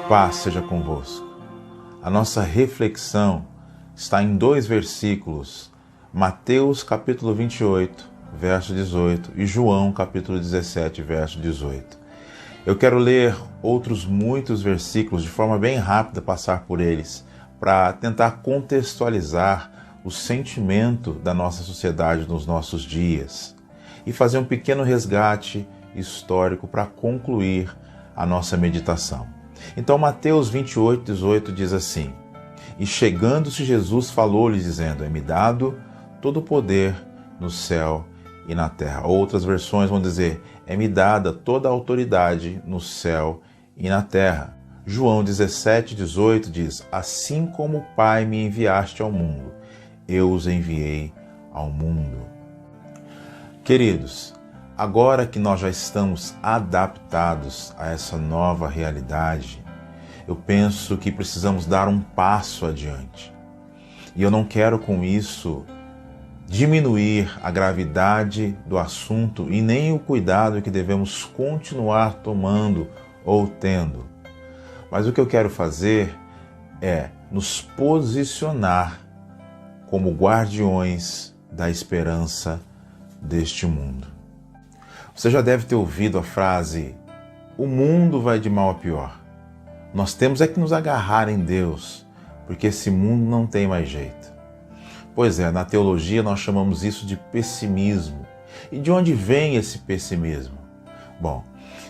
Paz seja convosco. A nossa reflexão está em 2 versículos, Mateus capítulo 28, verso 18 e João capítulo 17, verso 18. Eu quero ler outros muitos versículos de forma bem rápida, passar por eles, para tentar contextualizar o sentimento da nossa sociedade nos nossos dias e fazer um pequeno resgate histórico para concluir a nossa meditação. Então, Mateus 28, 18 diz assim: E chegando-se Jesus falou-lhes, dizendo: É-me dado todo o poder no céu e na terra. Outras versões vão dizer: É-me dada toda a autoridade no céu e na terra. João 17, 18 diz: Assim como o Pai me enviaste ao mundo, eu os enviei ao mundo. Queridos, agora que nós já estamos adaptados a essa nova realidade, eu penso que precisamos dar um passo adiante. E eu não quero com isso diminuir a gravidade do assunto e nem o cuidado que devemos continuar tomando ou tendo. Mas o que eu quero fazer é nos posicionar como guardiões da esperança deste mundo. Você já deve ter ouvido a frase: o mundo vai de mal a pior. Nós temos é que nos agarrar em Deus, porque esse mundo não tem mais jeito. Pois é, na teologia nós chamamos isso de pessimismo. E de onde vem esse pessimismo? Bom,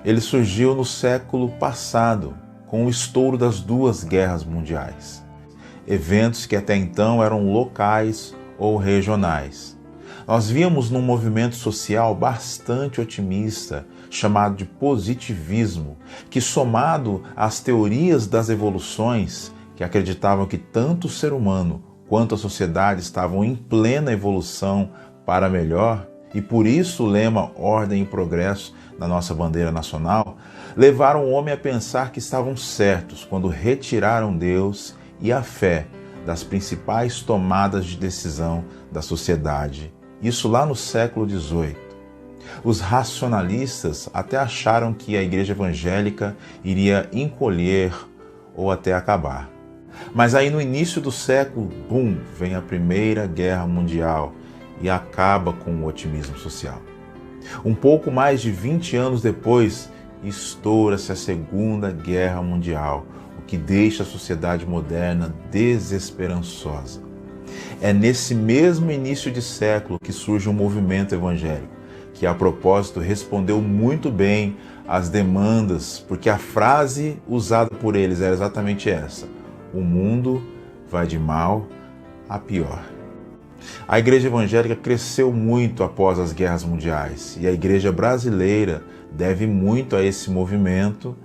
ele surgiu no século passado, com o estouro das 2 guerras mundiais. Eventos que até então eram locais ou regionais. Nós víamos num movimento social bastante otimista, chamado de positivismo, que, somado às teorias das evoluções, que acreditavam que tanto o ser humano quanto a sociedade estavam em plena evolução para melhor, e por isso o lema Ordem e Progresso na nossa bandeira nacional, levaram o homem a pensar que estavam certos quando retiraram Deus e a fé das principais tomadas de decisão da sociedade. Isso lá no século XVIII. Os racionalistas até acharam que a igreja evangélica iria encolher ou até acabar. Mas aí no início do século, vem a Primeira Guerra Mundial e acaba com o otimismo social. Um pouco mais de 20 anos depois, estoura-se a Segunda Guerra Mundial, o que deixa a sociedade moderna desesperançosa. É nesse mesmo início de século que surge um movimento evangélico, que a propósito respondeu muito bem às demandas, porque a frase usada por eles era exatamente essa: o mundo vai de mal a pior. A igreja evangélica cresceu muito após as guerras mundiais e a igreja brasileira deve muito a esse movimento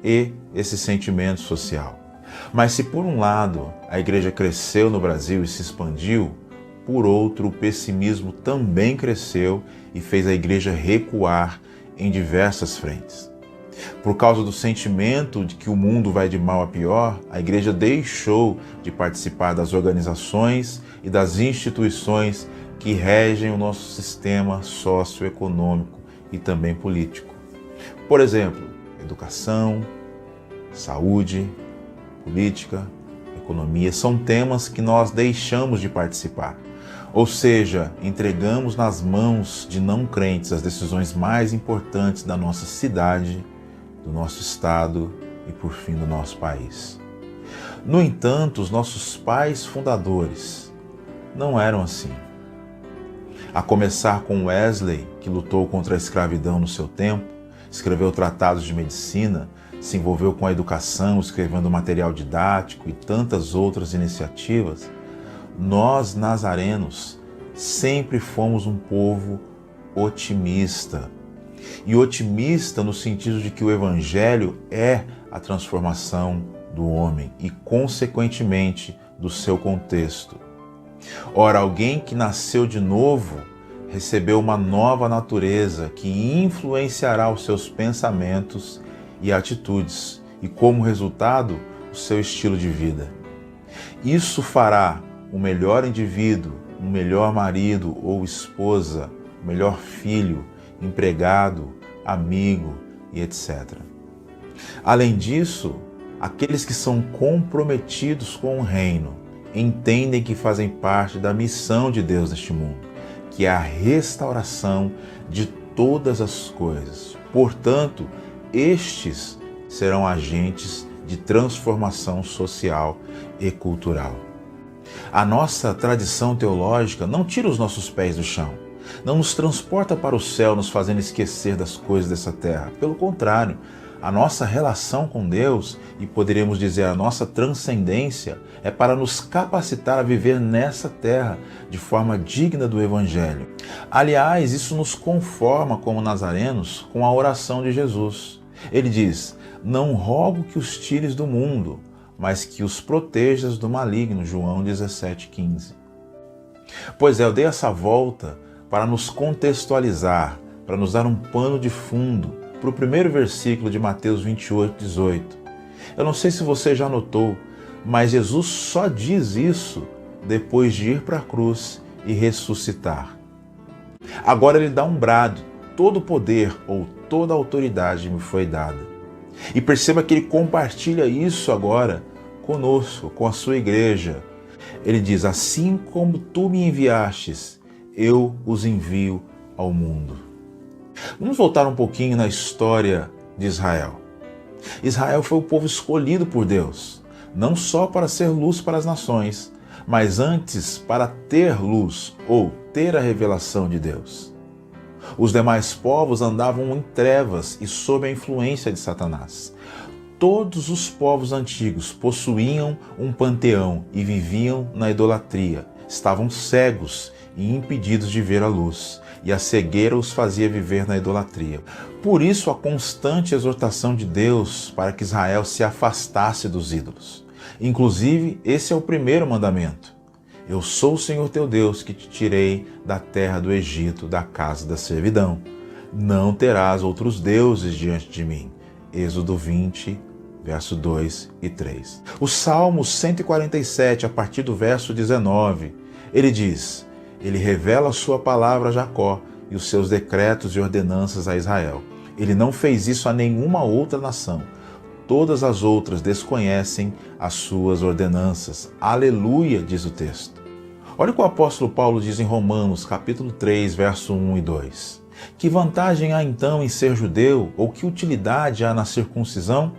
e esse sentimento social. Mas se por um lado a igreja cresceu no Brasil e se expandiu, por outro o pessimismo também cresceu e fez a igreja recuar em diversas frentes. Por causa do sentimento de que o mundo vai de mal a pior, a igreja deixou de participar das organizações e das instituições que regem o nosso sistema socioeconômico e também político. Por exemplo, educação, saúde, política, economia, são temas que nós deixamos de participar. Ou seja, entregamos nas mãos de não crentes as decisões mais importantes da nossa cidade, do nosso estado e, por fim, do nosso país. No entanto, os nossos pais fundadores não eram assim. A começar com Wesley, que lutou contra a escravidão no seu tempo, escreveu tratados de medicina, se envolveu com a educação, escrevendo material didático e tantas outras iniciativas, nós, nazarenos, sempre fomos um povo otimista. E otimista no sentido de que o Evangelho é a transformação do homem e, consequentemente, do seu contexto. Ora, alguém que nasceu de novo recebeu uma nova natureza que influenciará os seus pensamentos e atitudes e, como resultado, o seu estilo de vida. Isso fará o melhor indivíduo, um melhor marido ou esposa, o melhor filho, empregado, amigo e etc. Além disso, Aqueles que são comprometidos com o reino entendem que fazem parte da missão de Deus neste mundo, que é a restauração de todas as coisas. Portanto, estes serão agentes de transformação social e cultural. A nossa tradição teológica não tira os nossos pés do chão, não nos transporta para o céu, nos fazendo esquecer das coisas dessa terra. Pelo contrário, a nossa relação com Deus, e poderíamos dizer a nossa transcendência, é para nos capacitar a viver nessa terra de forma digna do Evangelho. Aliás, isso nos conforma como nazarenos com a oração de Jesus. Ele diz: não rogo que os tires do mundo, mas que os protejas do maligno. João 17,15. Pois é, eu dei essa volta para nos contextualizar, para nos dar um pano de fundo para o primeiro versículo de Mateus 28,18. Eu não sei se você já notou, mas Jesus só diz isso depois de ir para a cruz e ressuscitar. Agora ele dá um brado: todo poder ou toda autoridade me foi dada. E perceba que ele compartilha isso agora conosco, com a sua igreja. Ele diz: assim como tu me enviastes, eu os envio ao mundo. Vamos voltar um pouquinho na história de Israel. Israel foi o povo escolhido por Deus, não só para ser luz para as nações, mas antes para ter luz ou ter a revelação de Deus. Os demais povos andavam em trevas e sob a influência de Satanás. Todos os povos antigos possuíam um panteão e viviam na idolatria. Estavam cegos e impedidos de ver a luz, e a cegueira os fazia viver na idolatria. Por isso, a constante exortação de Deus para que Israel se afastasse dos ídolos. Inclusive, esse é o primeiro mandamento: eu sou o Senhor teu Deus que te tirei da terra do Egito, da casa da servidão. Não terás outros deuses diante de mim. Êxodo 20, verso 2 e 3. O Salmo 147, a partir do verso 19, ele diz: ele revela a sua palavra a Jacó e os seus decretos e ordenanças a Israel. Ele não fez isso a nenhuma outra nação. Todas as outras desconhecem as suas ordenanças. Aleluia, diz o texto. Olha o que o apóstolo Paulo diz em Romanos, capítulo 3, verso 1 e 2. Que vantagem há então em ser judeu, ou que utilidade há na circuncisão?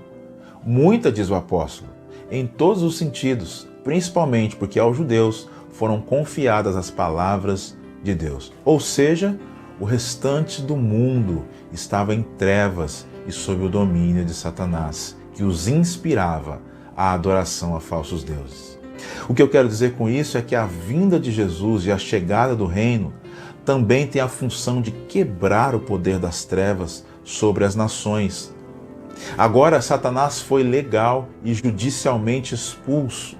Muita, diz o apóstolo, em todos os sentidos, principalmente porque aos judeus foram confiadas as palavras de Deus. Ou seja, o restante do mundo estava em trevas e sob o domínio de Satanás, que os inspirava à adoração a falsos deuses. O que eu quero dizer com isso é que a vinda de Jesus e a chegada do reino também tem a função de quebrar o poder das trevas sobre as nações. Agora, Satanás foi legal e judicialmente expulso.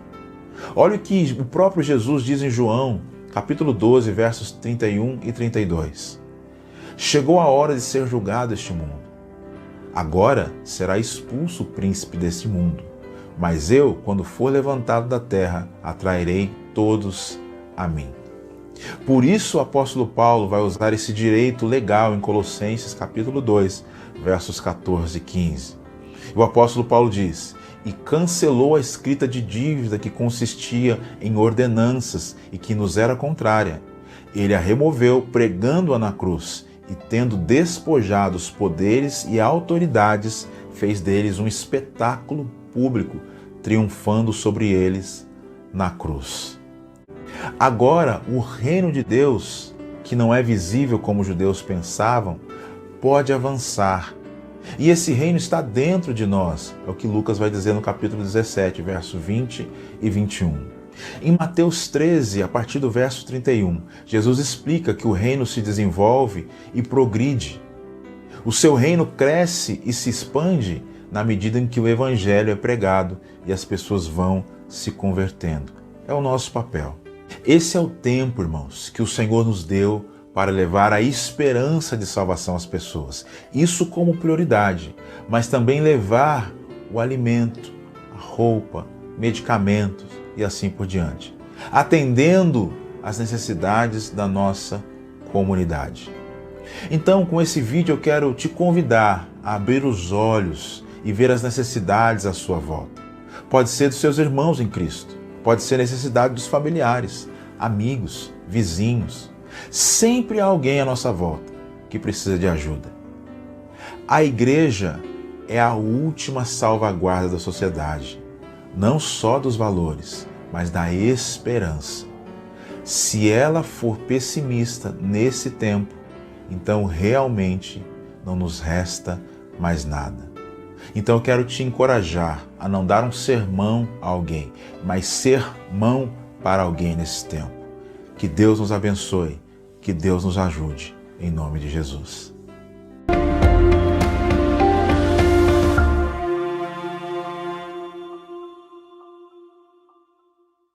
Olha o que o próprio Jesus diz em João, capítulo 12, versos 31 e 32. Chegou a hora de ser julgado este mundo. Agora será expulso o príncipe deste mundo. Mas eu, quando for levantado da terra, atrairei todos a mim. Por isso o apóstolo Paulo vai usar esse direito legal em Colossenses, capítulo 2, versos 14 e 15. O apóstolo Paulo diz: e cancelou a escrita de dívida que consistia em ordenanças e que nos era contrária. Ele a removeu, pregando-a na cruz, e tendo despojado os poderes e autoridades, fez deles um espetáculo público, triunfando sobre eles na cruz. Agora, o reino de Deus, que não é visível como os judeus pensavam, pode avançar. E esse reino está dentro de nós, é o que Lucas vai dizer no capítulo 17, verso 20 e 21. Em Mateus 13, a partir do verso 31, Jesus explica que o reino se desenvolve e progride. O seu reino cresce e se expande na medida em que o evangelho é pregado e as pessoas vão se convertendo. É o nosso papel. Esse é o tempo, irmãos, que o Senhor nos deu para levar a esperança de salvação às pessoas. Isso como prioridade, mas também levar o alimento, a roupa, medicamentos e assim por diante, atendendo às necessidades da nossa comunidade. Então, com esse vídeo eu quero te convidar a abrir os olhos e ver as necessidades à sua volta. Pode ser dos seus irmãos em Cristo, pode ser necessidade dos familiares, amigos, vizinhos. Sempre há alguém à nossa volta que precisa de ajuda. A igreja é a última salvaguarda da sociedade, não só dos valores, mas da esperança. Se ela for pessimista nesse tempo, então realmente não nos resta mais nada. Então eu quero te encorajar a não dar um sermão a alguém, mas sermão para alguém nesse tempo. Que Deus nos abençoe, que Deus nos ajude, em nome de Jesus.